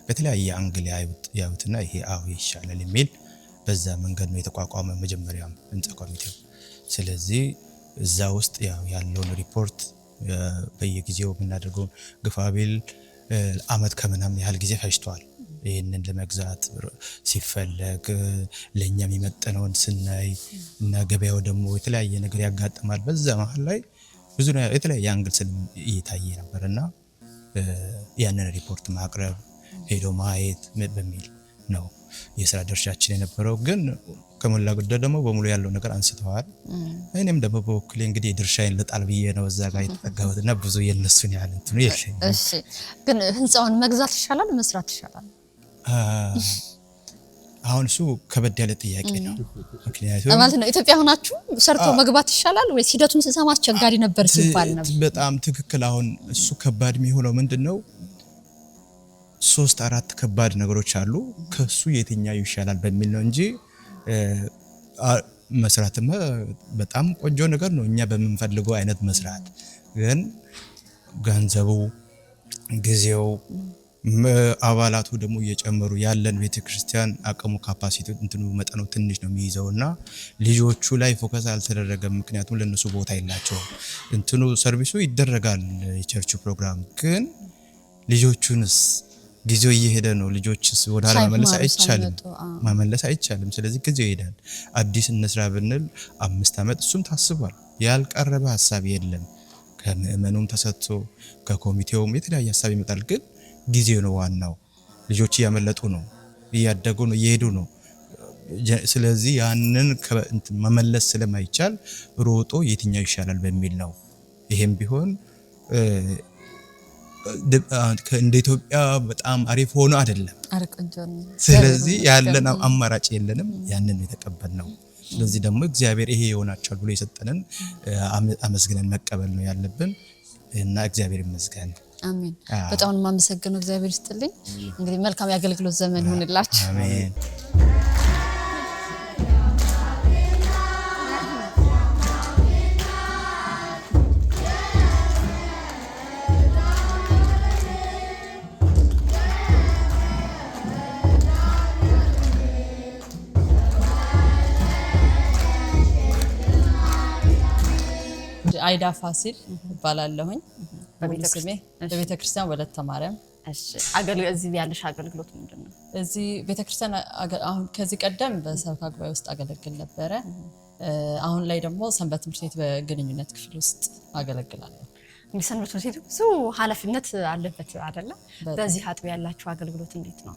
በተለያየ አንግል ያዩትና ይሄ ይሻላል የሚል በዛ መንገድ ነው የተቋቋመ መጀመሪያም ህንጻ ኮሚቴው። ስለዚህ እዛ ውስጥ ያለውን ሪፖርት በየጊዜው የምናደርገው ግፋቢል አመት ከምናምን ያህል ጊዜ ፈጅቷል። ይሄንን ለመግዛት ሲፈለግ ለኛ የሚመጥነውን ስናይ እና ገበያው ደግሞ የተለያየ ነገር ያጋጥማል። በዛ መሃል ላይ ብዙ የተለያየ አንግል እየታየ ነበርና ያንን ሪፖርት ማቅረብ ሄዶ ማየት በሚል ነው የሥራ ድርሻችን የነበረው። ግን ከሞላ ጎደል ደግሞ በሙሉ ያለው ነገር አንስተዋል። እኔም ደግሞ በወክሌ እንግዲህ ድርሻዬን ልጣል ብዬ ነው እዛ ጋር የተጠጋሁትና ብዙ የነሱን ያህል እንትኑ የለኝም። እሺ ግን ህንጻውን መግዛት ይሻላል መስራት ይሻላል? አሁን እሱ ከበድ ያለ ጥያቄ ነው። ምክንያቱም ማለት ነው ኢትዮጵያ ሆናችሁ ሰርቶ መግባት ይሻላል ወይ? ሂደቱን ስንሰማ አስቸጋሪ ነበር ሲባል ነበር። በጣም ትክክል። አሁን እሱ ከባድ የሚሆነው ምንድነው 3-4 ከባድ ነገሮች አሉ። ከሱ የትኛው ይሻላል በሚል ነው እንጂ መስራትም በጣም ቆንጆ ነገር ነው እኛ በመንፈልገው አይነት መስራት። ግን ገንዘቡ፣ ጊዜው አባላቱ ደግሞ እየጨመሩ ያለን ቤተክርስቲያን አቅሙ ካፓሲቲ እንትኑ መጠኑ ትንሽ ነው የሚይዘውና ልጆቹ ላይ ፎከስ አልተደረገም። ምክንያቱም ለነሱ ቦታ የላቸውም። እንትኑ ሰርቪሱ ይደረጋል የቸርቹ ፕሮግራም ግን ልጆቹንስ ጊዜው እየሄደ ነው። ልጆችስ ወደ ኋላ መመለስ አይቻልም። ስለዚህ ጊዜው ይሄዳል። አዲስ እንስራ ብንል 5 ዓመት እሱም ታስቧል። ያልቀረበ ሐሳብ የለም። ከምእመኑም ተሰጥቶ ከኮሚቴውም የተለያየ ሐሳብ ይመጣል። ግን ጊዜው ነው ዋናው። ልጆች እያመለጡ ነው፣ እያደጉ ነው፣ እየሄዱ ነው። ስለዚህ ያንን መመለስ ስለማይቻል ሮጦ የትኛው ይሻላል በሚል ነው። ይሄም ቢሆን እንደ ኢትዮጵያ በጣም አሪፍ ሆኖ አይደለም። ስለዚህ ያለን አማራጭ የለንም። ያንን የተቀበልነው። ስለዚህ ደግሞ እግዚአብሔር ይሄ ይሆናቸዋል ብሎ የሰጠንን አመስግነን መቀበል ነው ያለብን እና እግዚአብሔር ይመስገን። አሜን። በጣም ማመሰግነው። እግዚአብሔር ይስጥልኝ። እንግዲህ መልካም የአገልግሎት ዘመን ይሁንላችሁ። አሜን። አይዳ ፋሲል እባላለሁኝ። በስሜ በቤተክርስቲያን ወለተ ማርያም። እሺ እዚህ ያለሽ አገልግሎት ምንድነው? እዚህ ቤተክርስቲያን አሁን ከዚህ ቀደም በሰበካ ጉባኤ ውስጥ አገለግል ነበረ። አሁን ላይ ደግሞ ሰንበት ትምህርት ቤት በግንኙነት ክፍል ውስጥ አገለግላለሁ። እንግዲህ ሰንበት ትምህርት ቤት ብዙ ኃላፊነት አለበት አይደለ? በዚህ አጥቢያ ያላችሁ አገልግሎት እንዴት ነው?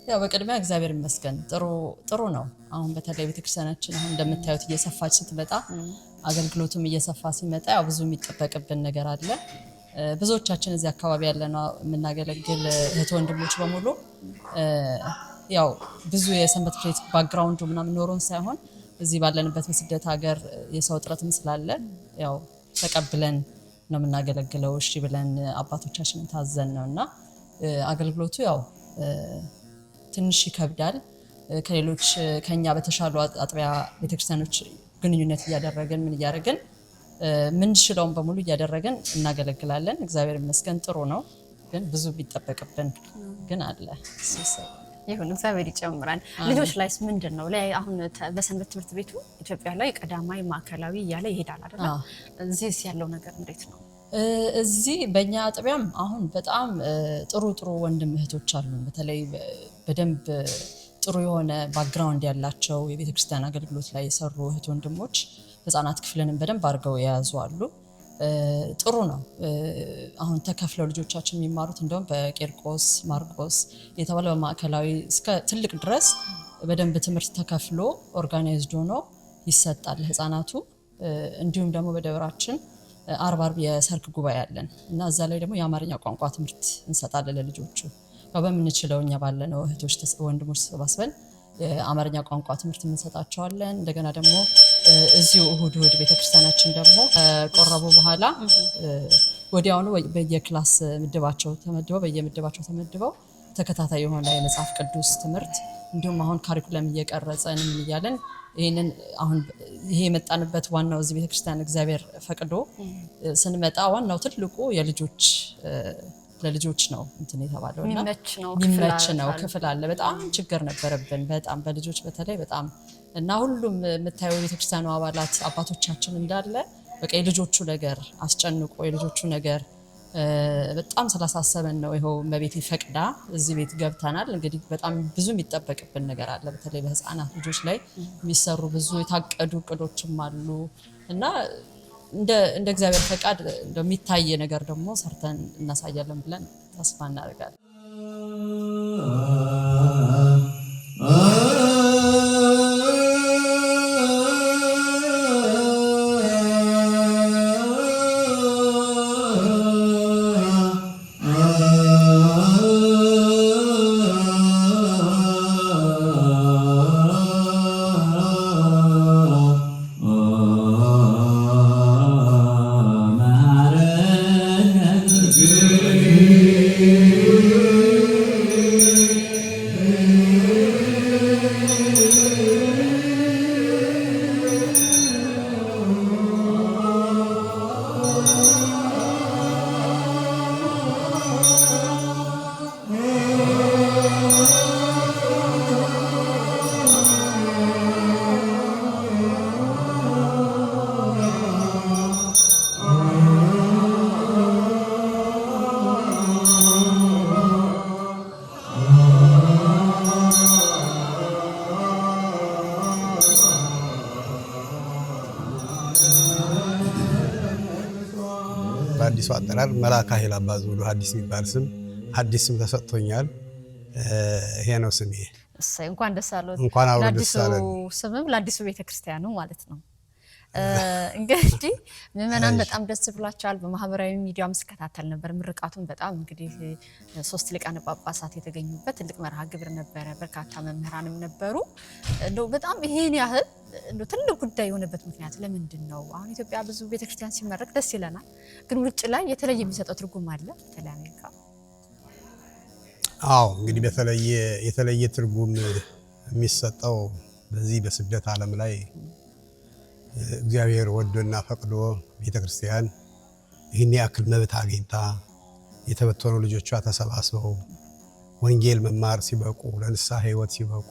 ያው በቅድሚያ እግዚአብሔር ይመስገን ጥሩ ነው። አሁን በተለይ ቤተክርስቲያናችን አሁን እንደምታዩት እየሰፋች ስትመጣ አገልግሎቱም እየሰፋ ሲመጣ ያው ብዙ የሚጠበቅብን ነገር አለ። ብዙዎቻችን እዚህ አካባቢ ያለና የምናገለግል እህት ወንድሞች በሙሉ ያው ብዙ የሰንበት ትምህርት ቤት ባክግራውንዱ ምናምን ኖሮን ሳይሆን እዚህ ባለንበት በስደት ሀገር የሰው እጥረትም ስላለ ያው ተቀብለን ነው የምናገለግለው። እሺ ብለን አባቶቻችንን ታዘን ነውና አገልግሎቱ ያው ትንሽ ይከብዳል። ከሌሎች ከኛ በተሻሉ አጥቢያ ቤተክርስቲያኖች ግንኙነት እያደረግን ምን እያደረግን ምንችለውን በሙሉ እያደረግን እናገለግላለን። እግዚአብሔር ይመስገን ጥሩ ነው። ግን ብዙ ቢጠበቅብን ግን አለ። ይሁን እግዚአብሔር ይጨምራል። ልጆች ላይስ ምንድነው? አሁን በሰንበት ትምህርት ቤቱ ኢትዮጵያ ላይ ቀዳማይ ማዕከላዊ እያለ ይሄዳል አይደል? እዚህስ ያለው ነገር እንዴት ነው? እዚህ በእኛ አጥቢያም አሁን በጣም ጥሩ ወንድም እህቶች አሉ። በተለይ በደንብ ጥሩ የሆነ ባክግራውንድ ያላቸው የቤተክርስቲያን አገልግሎት ላይ የሰሩ እህት ወንድሞች ህፃናት ክፍልንም በደንብ አድርገው የያዙ አሉ። ጥሩ ነው። አሁን ተከፍለው ልጆቻችን የሚማሩት እንደውም በቂርቆስ ማርቆስ የተባለ በማዕከላዊ እስከ ትልቅ ድረስ በደንብ ትምህርት ተከፍሎ ኦርጋናይዝድ ሆኖ ይሰጣል ህፃናቱ። እንዲሁም ደግሞ በደብራችን አርብ የሰርክ ጉባኤ አለን እና እዛ ላይ ደግሞ የአማርኛ ቋንቋ ትምህርት እንሰጣለን ለልጆቹ። ያው በምንችለው እኛ ባለነው እህቶች ወንድሞች ተሰባስበን የአማርኛ ቋንቋ ትምህርት እንሰጣቸዋለን። እንደገና ደግሞ እዚሁ እሁድ ቤተክርስቲያናችን ደግሞ ከቆረቡ በኋላ ወዲያውኑ በየክላስ ምድባቸው ተመድበው ተከታታይ የሆነ የመጽሐፍ ቅዱስ ትምህርት እንዲሁም አሁን ካሪኩለም እየቀረጸን እያለን ይሄንን አሁን ይሄ የመጣንበት ዋናው እዚህ ቤተክርስቲያን እግዚአብሔር ፈቅዶ ስንመጣ ዋናው ትልቁ ለልጆች ነው እንትን የተባለውና ሚመች ነው ክፍል አለ። በጣም ችግር ነበረብን በጣም በልጆች በተለይ በጣም እና ሁሉም የምታየው ቤተክርስቲያኑ አባላት አባቶቻችን እንዳለ በቃ የልጆቹ ነገር አስጨንቆ የልጆቹ ነገር በጣም ስላሳሰበን ነው ይሄው መቤት ፈቅዳ እዚህ ቤት ገብተናል። እንግዲህ በጣም ብዙ የሚጠበቅብን ነገር አለ። በተለይ በህፃናት ልጆች ላይ የሚሰሩ ብዙ የታቀዱ እቅዶችም አሉ እና እንደ እግዚአብሔር ፈቃድ እንደሚታይ ነገር ደግሞ ሰርተን እናሳያለን ብለን ተስፋ እናደርጋለን። በአዲሱ አጠራር መልአከ ኃይል አባ ዘውዱ ሐዲስ የሚባል ስም አዲስ ስም ተሰጥቶኛል። ይሄ ነው ስሜ። እንኳን ደስ አለዎት። እንኳን አብሮ ደስ አለን። ስምም ለአዲሱ ቤተክርስቲያኑ ማለት ነው። እንግዲህ ምዕመናን በጣም ደስ ብሏቸዋል። በማህበራዊ ሚዲያም ስከታተል ነበር ምርቃቱን። በጣም እንግዲህ 3 ሊቃነ ጳጳሳት የተገኙበት ትልቅ መርሃ ግብር ነበረ። በርካታ መምህራንም ነበሩ። እንደው በጣም ይሄን ያህል እንደው ትልቅ ጉዳይ የሆነበት ምክንያት ለምንድን ነው? አሁን ኢትዮጵያ ብዙ ቤተክርስቲያን ሲመረቅ ደስ ይለናል፣ ግን ውጭ ላይ የተለየ የሚሰጠው ትርጉም አለ በተለይ አሜሪካ? አዎ እንግዲህ የተለየ ትርጉም የሚሰጠው በዚህ በስደት ዓለም ላይ እግዚአብሔር ወዶና ፈቅዶ ቤተክርስቲያን ይህን ያክል መብት አግኝታ የተበተኑ ልጆቿ ተሰባስበው ወንጌል መማር ሲበቁ፣ ለንስሐ ሕይወት ሲበቁ፣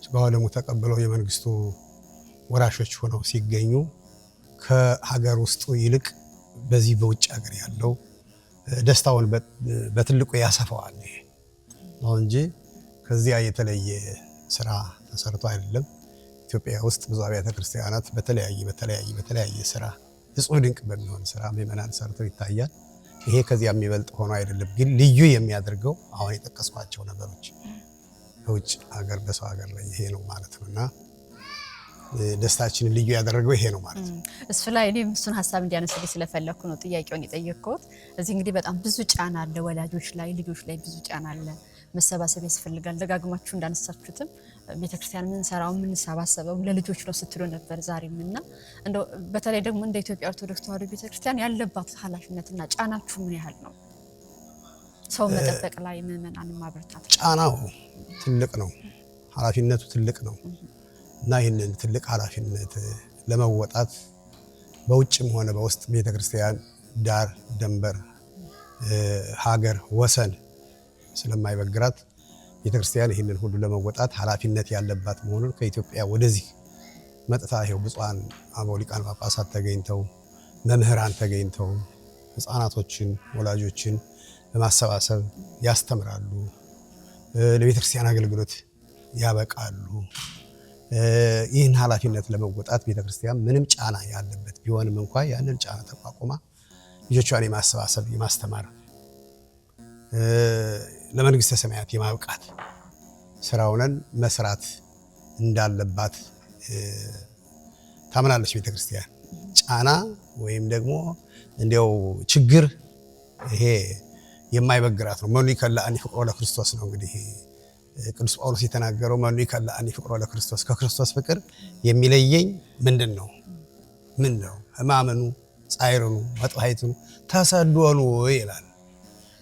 ስጋው ደሙ ተቀብለው የመንግስቱ ወራሾች ሆነው ሲገኙ ከሀገር ውስጡ ይልቅ በዚህ በውጭ ሀገር ያለው ደስታውን በትልቁ ያሰፋዋል ነው እንጂ ከዚያ የተለየ ስራ ተሰርቶ አይደለም። ኢትዮጵያ ውስጥ ብዙ አብያተ ክርስቲያናት በተለያየ ስራ እጹብ ድንቅ በሚሆን ስራ ምዕመናን ሰርተው ይታያል። ይሄ ከዚያ የሚበልጥ ሆኖ አይደለም፣ ግን ልዩ የሚያደርገው አሁን የጠቀስኳቸው ነገሮች በውጭ ሀገር በሰው ሀገር ላይ ይሄ ነው ማለት ነውና ደስታችንን ልዩ ያደረገው ይሄ ነው ማለት ነው። እሱ ላይ እኔም እሱን ሀሳብ እንዲያነሱልኝ ስለፈለኩ ነው ጥያቄውን የጠየቅኩት። እዚህ እንግዲህ በጣም ብዙ ጫና አለ፣ ወላጆች ላይ ልጆች ላይ ብዙ ጫና አለ። መሰባሰብ ያስፈልጋል። ደጋግማችሁ እንዳነሳችሁትም ቤተክርስቲያን የምንሰባሰበው ለልጆች ነው ስትሉ ነበር ዛሬም። እና እንደው በተለይ ደግሞ እንደ ኢትዮጵያ ኦርቶዶክስ ተዋሕዶ ቤተክርስቲያን ያለባት ኃላፊነትና ጫናችሁ ምን ያህል ነው? ሰው መጠበቅ ላይ ምዕመናንን ማበርታት ጫናው ትልቅ ነው፣ ኃላፊነቱ ትልቅ ነው እና ይህንን ትልቅ ኃላፊነት ለመወጣት በውጭም ሆነ በውስጥ ቤተክርስቲያን ዳር ደንበር ሀገር ወሰን ስለማይበግራት ቤተክርስቲያን ይህንን ሁሉ ለመወጣት ኃላፊነት ያለባት መሆኑን ከኢትዮጵያ ወደዚህ መጥታ ይኸው ብፁዓን አበው ሊቃነ ጳጳሳት ተገኝተው መምህራን ተገኝተው ሕፃናቶችን ወላጆችን በማሰባሰብ ያስተምራሉ፣ ለቤተክርስቲያን አገልግሎት ያበቃሉ። ይህን ኃላፊነት ለመወጣት ቤተክርስቲያን ምንም ጫና ያለበት ቢሆንም እንኳን ያንን ጫና ተቋቁማ ልጆቿን የማሰባሰብ የማስተማር ለመንግስተ ሰማያት የማብቃት ስራውን መስራት እንዳለባት ታምናለች ቤተክርስቲያን። ጫና ወይም ደግሞ እንዲያው ችግር ይሄ የማይበግራት ነው። መኑ ይከላእኒ ፍቅሮ ለክርስቶስ ነው እንግዲህ ቅዱስ ጳውሎስ የተናገረው። መኑ ይከላእኒ ፍቅሮ ለክርስቶስ፣ ከክርስቶስ ፍቅር የሚለየኝ ምንድን ነው? ሕማምኑ ጻዕርኑ መጥባሕትኑ ተሰዶኑ ይላል።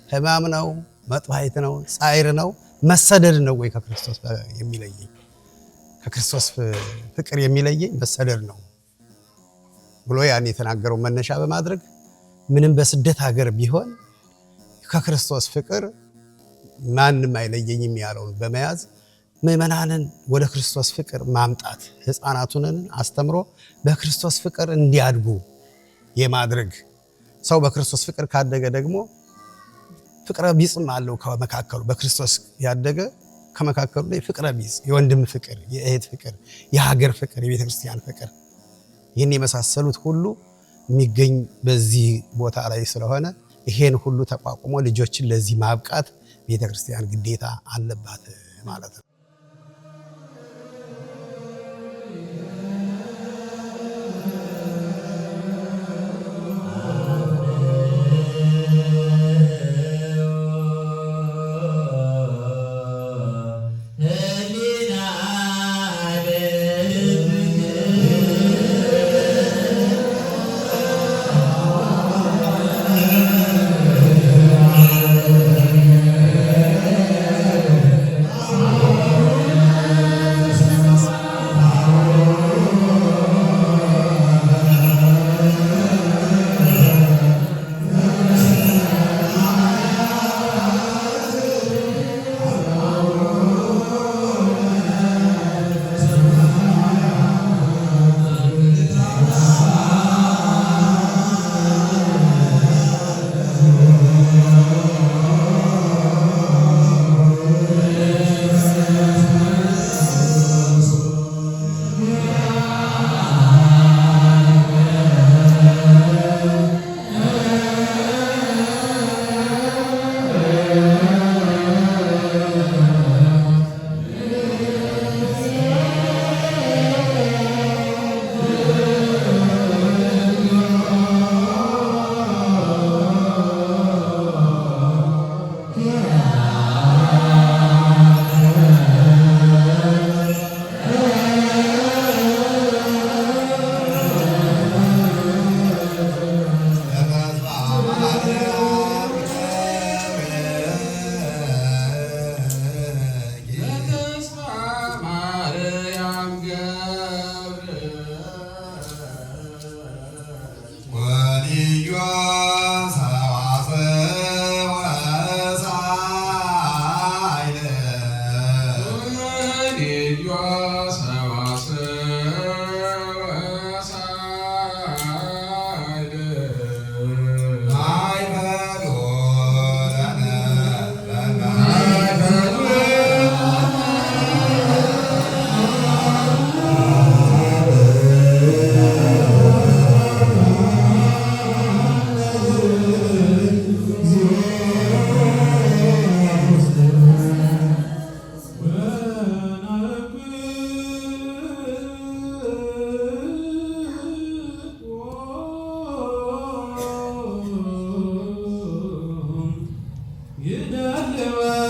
ሕማም ነው፣ መጥባሕት ነው፣ ጻዕር ነው፣ መሰደድ ነው ወይ ከክርስቶስ የሚለየኝ? ከክርስቶስ ፍቅር የሚለየኝ መሰደድ ነው ብሎ ያን የተናገረው መነሻ በማድረግ ምንም በስደት ሀገር ቢሆን ከክርስቶስ ፍቅር ማንም አይለየኝም ያለውን በመያዝ ምዕመናንን ወደ ክርስቶስ ፍቅር ማምጣት፣ ሕፃናቱንን አስተምሮ በክርስቶስ ፍቅር እንዲያድጉ የማድረግ ሰው በክርስቶስ ፍቅር ካደገ ደግሞ ፍቅረ ቢጽም አለው ከመካከሉ። በክርስቶስ ያደገ ከመካከሉ ላይ ፍቅረ ቢጽ፣ የወንድም ፍቅር፣ የእህት ፍቅር፣ የሀገር ፍቅር፣ የቤተክርስቲያን ፍቅር፣ ይህን የመሳሰሉት ሁሉ የሚገኝ በዚህ ቦታ ላይ ስለሆነ ይሄን ሁሉ ተቋቁሞ ልጆችን ለዚህ ማብቃት ቤተክርስቲያን ግዴታ አለባት ማለት ነው። ይደልዋ